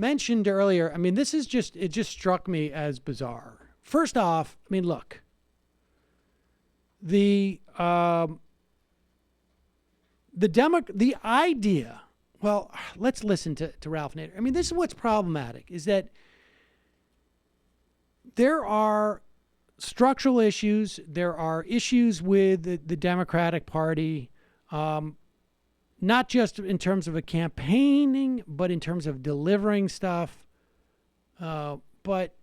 mentioned earlier, I mean, it just struck me as bizarre. First off, I mean, look, the idea, well, let's listen to Ralph Nader. I mean, this is what's problematic, is that there are structural issues. There are issues with the Democratic Party, not just in terms of a campaigning, but in terms of delivering stuff. But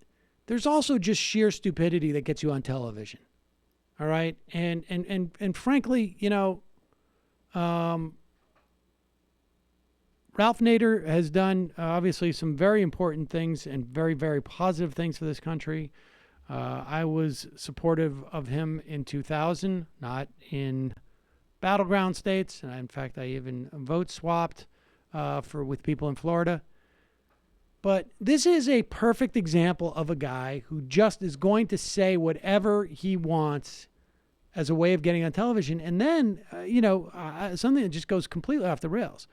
there's also just sheer stupidity that gets you on television. All right. And frankly, you know, Ralph Nader has done obviously some very important things and very, very positive things for this country. I was supportive of him in 2000, not in battleground states. In fact, I even vote swapped with people in Florida. But this is a perfect example of a guy who just is going to say whatever he wants as a way of getting on television. And then, something that just goes completely off the rails.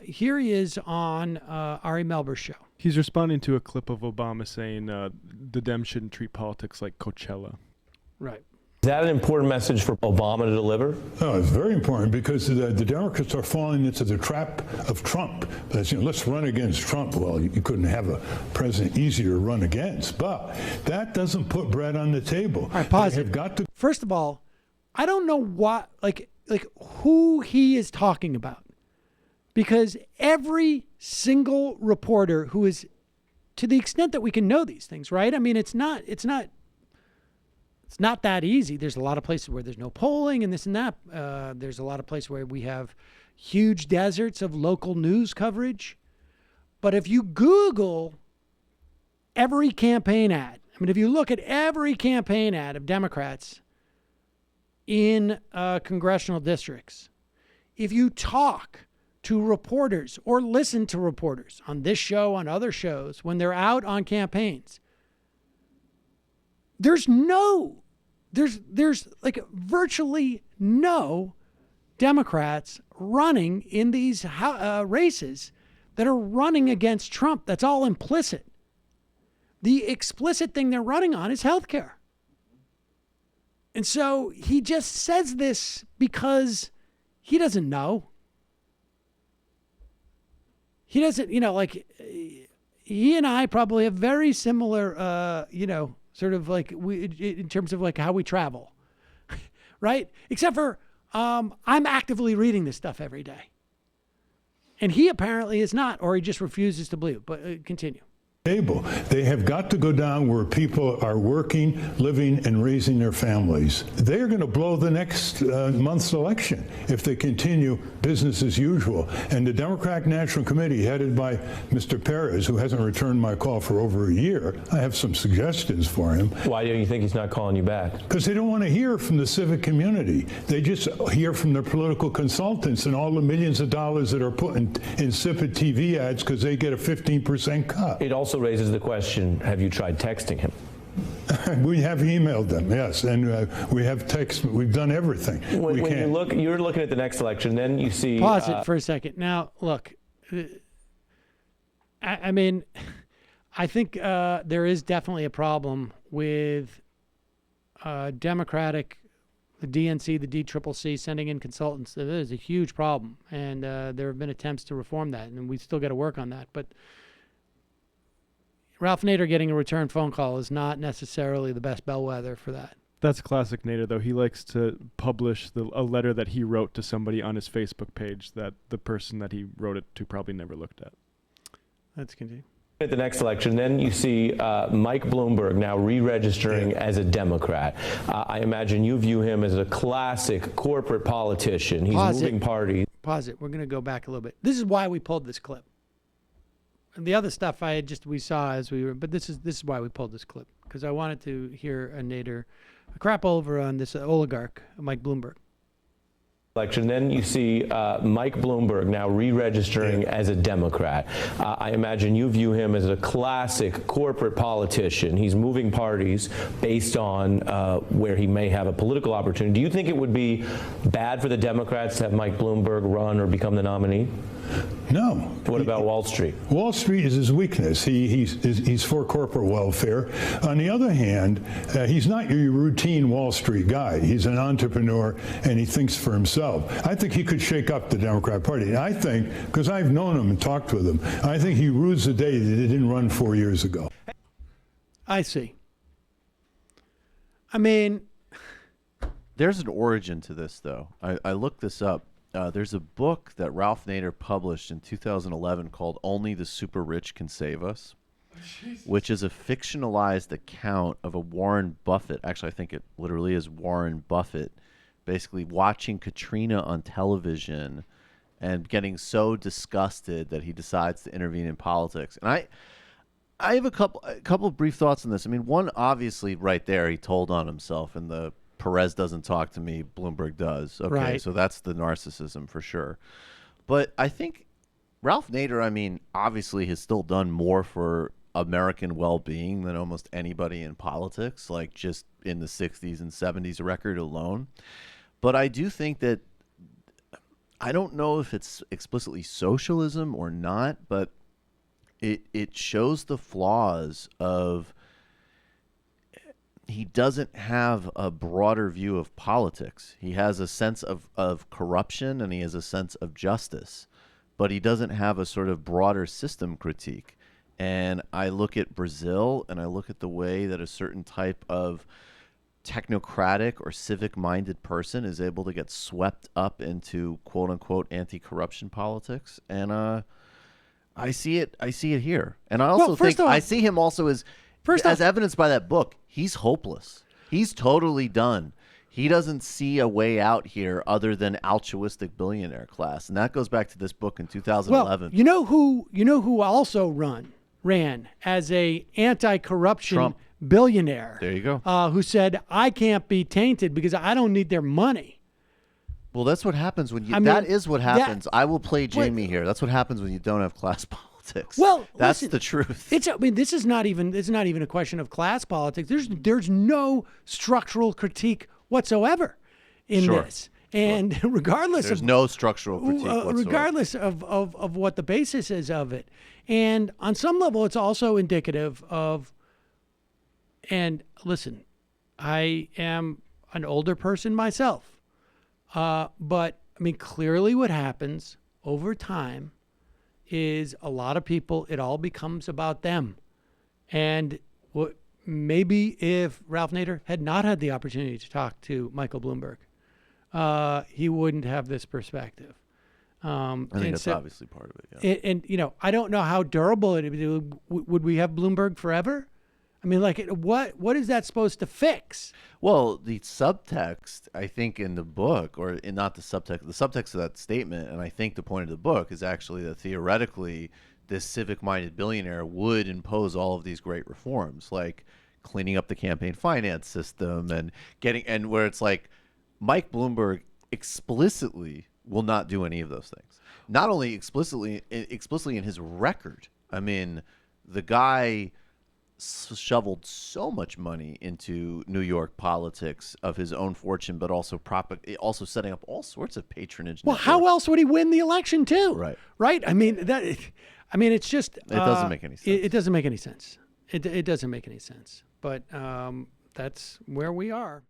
Here he is on Ari Melber's show. He's responding to a clip of Obama saying the Dems shouldn't treat politics like Coachella. Right. Is that an important message for Obama to deliver? Oh, it's very important because the Democrats are falling into the trap of Trump. Let's run against Trump. Well, you couldn't have a president easier to run against, but that doesn't put bread on the table. All right, pause it. First of all, I don't know what, like who he is talking about, because every single reporter who is, to the extent that we can know these things, right? I mean, it's not that easy. There's a lot of places where there's no polling and this and that. There's a lot of places where we have huge deserts of local news coverage. But if you Google every campaign ad, I mean, if you look at every campaign ad of Democrats in congressional districts, if you talk to reporters or listen to reporters on this show, on other shows, when they're out on campaigns, there's like virtually no Democrats running in these races that are running against Trump. That's all implicit. The explicit thing they're running on is healthcare. And so he just says this because he doesn't know. He doesn't, he and I probably have very similar, sort of like in terms of like how we travel, right? Except for I'm actively reading this stuff every day. And he apparently is not, or he just refuses to believe. But continue. They have got to go down where people are working, living, and raising their families. They're going to blow the next month's election if they continue business as usual. And the Democratic National Committee, headed by Mr. Perez, who hasn't returned my call for over a year, I have some suggestions for him. Why do you think he's not calling you back? Because they don't want to hear from the civic community. They just hear from their political consultants and all the millions of dollars that are put in insipid TV ads because they get a 15% cut. It also raises the question, have you tried texting him? We have emailed them, yes, and we have text. We've done everything. When you're looking at the next election, then you see. Pause it for a second. Now, look, I mean, I think there is definitely a problem with Democratic, the DNC, the DCCC sending in consultants. That is a huge problem, and there have been attempts to reform that, and we still got to work on that. But Ralph Nader getting a return phone call is not necessarily the best bellwether for that. That's classic Nader, though. He likes to publish a letter that he wrote to somebody on his Facebook page that the person that he wrote it to probably never looked at. Let's continue. At the next election, then you see Mike Bloomberg now re-registering as a Democrat. I imagine you view him as a classic corporate politician. He's moving parties. Pause it. We're going to go back a little bit. This is why we pulled this clip. And the other stuff we saw as we were, but this is why we pulled this clip, because I wanted to hear a Nader crap over on this oligarch, Mike Bloomberg. Election, then you see Mike Bloomberg now re-registering as a Democrat. I imagine you view him as a classic corporate politician. He's moving parties based on where he may have a political opportunity. Do you think it would be bad for the Democrats to have Mike Bloomberg run or become the nominee? No. What about Wall Street? Wall Street is his weakness. He's for corporate welfare. On the other hand, he's not your routine Wall Street guy. He's an entrepreneur, and he thinks for himself. I think he could shake up the Democrat Party. And I think, because I've known him and talked with him, I think he rues the day that he didn't run 4 years ago. I see. I mean, there's an origin to this, though. I looked this up. There's a book that Ralph Nader published in 2011 called Only the Super Rich Can Save Us, which is a fictionalized account of a Warren Buffett. Actually, I think it literally is Warren Buffett basically watching Katrina on television and getting so disgusted that he decides to intervene in politics. And I have a couple of brief thoughts on this. I mean, one, obviously, right there, he told on himself in the Perez doesn't talk to me, Bloomberg does. Okay, right. So that's the narcissism for sure. But I think Ralph Nader, I mean, obviously has still done more for American well-being than almost anybody in politics, like just in the 60s and 70s record alone. But I do think that, I don't know if it's explicitly socialism or not, but it shows the flaws of, he doesn't have a broader view of politics. He has a sense of corruption, and he has a sense of justice, but he doesn't have a sort of broader system critique. And I look at Brazil, and I look at the way that a certain type of technocratic or civic-minded person is able to get swept up into quote-unquote anti-corruption politics. And I see it here. And I also think I see him also as evidenced by that book. He's hopeless. He's totally done. He doesn't see a way out here other than altruistic billionaire class, and that goes back to this book in 2011. Well, you know who also ran as a anti-corruption Trump. Billionaire. There you go. Who said, "I can't be tainted because I don't need their money." Well, that's what happens when you. I mean, that is what happens. I will play Jamie here. That's what happens when you don't have class politics. Well, that's listen, the truth. I mean, this is not even a question of class politics. There's no structural critique whatsoever in this. And regardless There's of no structural critique whatsoever. regardless of what the basis is of it. And on some level, it's also indicative of, and listen, I am an older person myself, but I mean, clearly what happens over time is a lot of people, it all becomes about them. And maybe if Ralph Nader had not had the opportunity to talk to Michael Bloomberg, he wouldn't have this perspective. I think that's obviously part of it. Yeah. And I don't know how durable it would. Would we have Bloomberg forever? I mean, like, what is that supposed to fix? Well, the subtext, I think, in the book, or not the subtext of that statement, and I think the point of the book is actually that theoretically, this civic-minded billionaire would impose all of these great reforms, like cleaning up the campaign finance system and where it's like Mike Bloomberg explicitly will not do any of those things. Not only explicitly in his record. I mean, the guy shoveled so much money into New York politics of his own fortune, but also setting up all sorts of patronage. Well, networks. how else would he win the election too? Right. I mean, it's just it doesn't make any sense. It doesn't make any sense. It doesn't make any sense. But that's where we are.